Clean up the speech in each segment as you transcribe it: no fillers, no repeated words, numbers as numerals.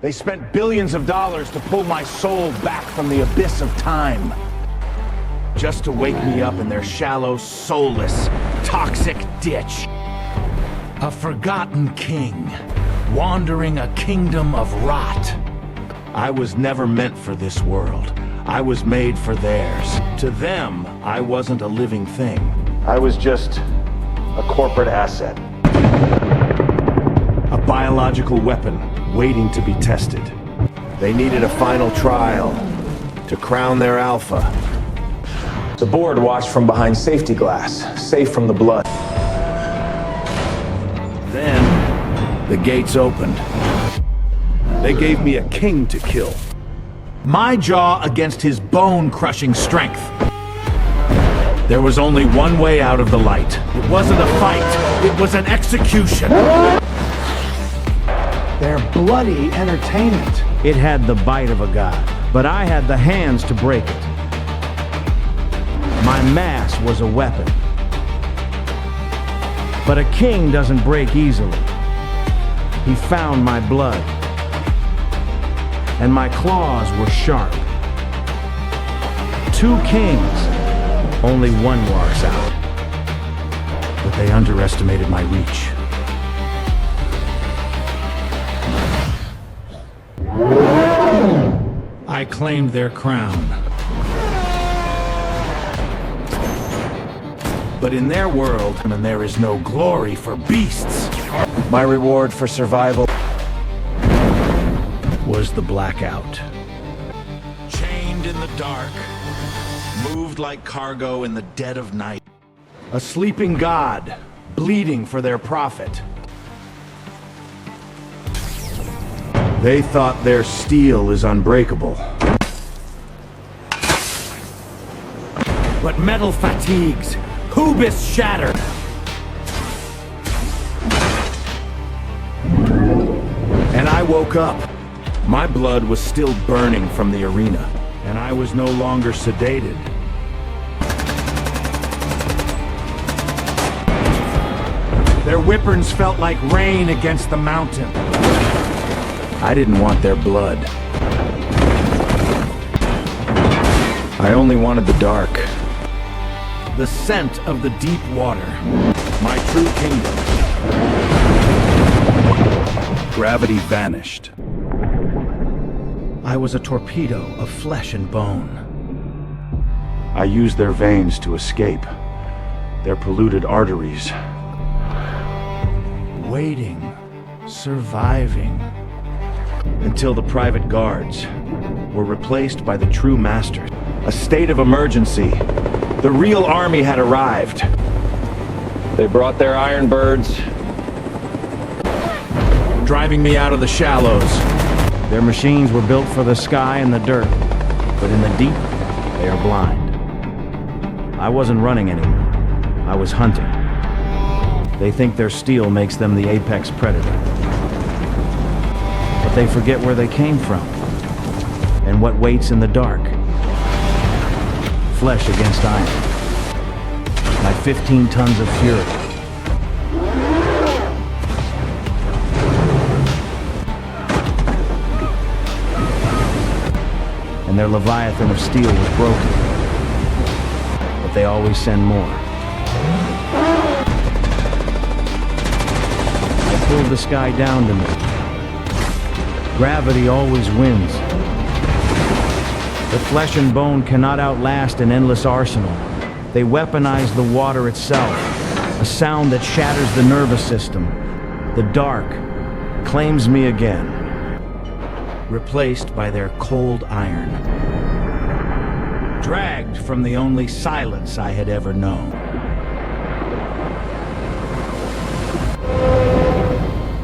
They spent billions of dollars to pull my soul back from the abyss of time. Just to wake me up in their shallow, soulless, toxic ditch. A forgotten king, wandering a kingdom of rot. I was never meant for this world. I was made for theirs. To them, I wasn't a living thing. I was just a corporate asset. A biological weapon waiting to be tested. They needed a final trial to crown their alpha. The board watched from behind safety glass, safe from the blood. Then, the gates opened. They gave me a king to kill. My jaw against his bone-crushing strength. There was only one way out of the light. It wasn't a fight, it was an execution. Their bloody entertainment. It had the bite of a god, but I had the hands to break it. My mass was a weapon. But a king doesn't break easily. He found my blood. And my claws were sharp. 2 kings, only one walks out. But they underestimated my reach. I claimed their crown. But in their world, there is no glory for beasts. My reward for survival was the blackout. Chained in the dark, moved like cargo in the dead of night. A sleeping god, bleeding for their profit. They thought their steel is unbreakable. But metal fatigues, hubris shattered. And I woke up. My blood was still burning from the arena, and I was no longer sedated. Their whippers felt like rain against the mountain. I didn't want their blood. I only wanted the dark. The scent of the deep water. My true kingdom. Gravity vanished. I was a torpedo of flesh and bone. I used their veins to escape. Their polluted arteries. Waiting. Surviving. Until the private guards were replaced by the true masters. A state of emergency. The real army had arrived. They brought their iron birds, driving me out of the shallows. Their machines were built for the sky and the dirt, but in the deep, they are blind. I wasn't running anymore. I was hunting. They think their steel makes them the apex predator. But they forget where they came from, and what waits in the dark. Flesh against iron. My 15 tons of fury. And their Leviathan of steel was broken. But they always send more. I pulled the sky down to me. Gravity always wins. The flesh and bone cannot outlast an endless arsenal. They weaponize the water itself, a sound that shatters the nervous system. The dark claims me again, replaced by their cold iron. Dragged from the only silence I had ever known.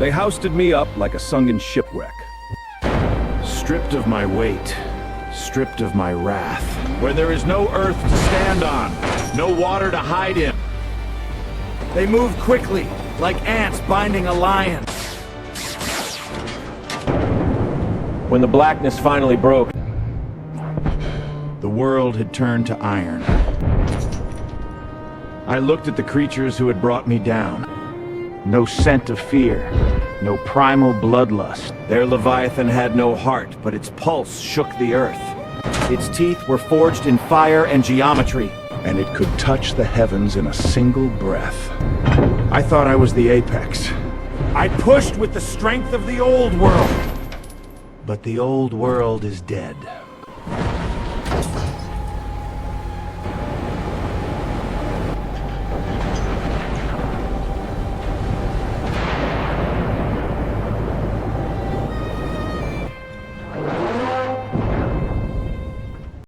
They hoisted me up like a sunken shipwreck. Stripped of my weight. Stripped of my wrath, where there is no earth to stand on, no water to hide in. They move quickly, like ants binding a lion. When the blackness finally broke, the world had turned to iron. I looked at the creatures who had brought me down. No scent of fear, no primal bloodlust. Their Leviathan had no heart, but its pulse shook the earth. Its teeth were forged in fire and geometry, and it could touch the heavens in a single breath. I thought I was the apex. I pushed with the strength of the old world. But the old world is dead.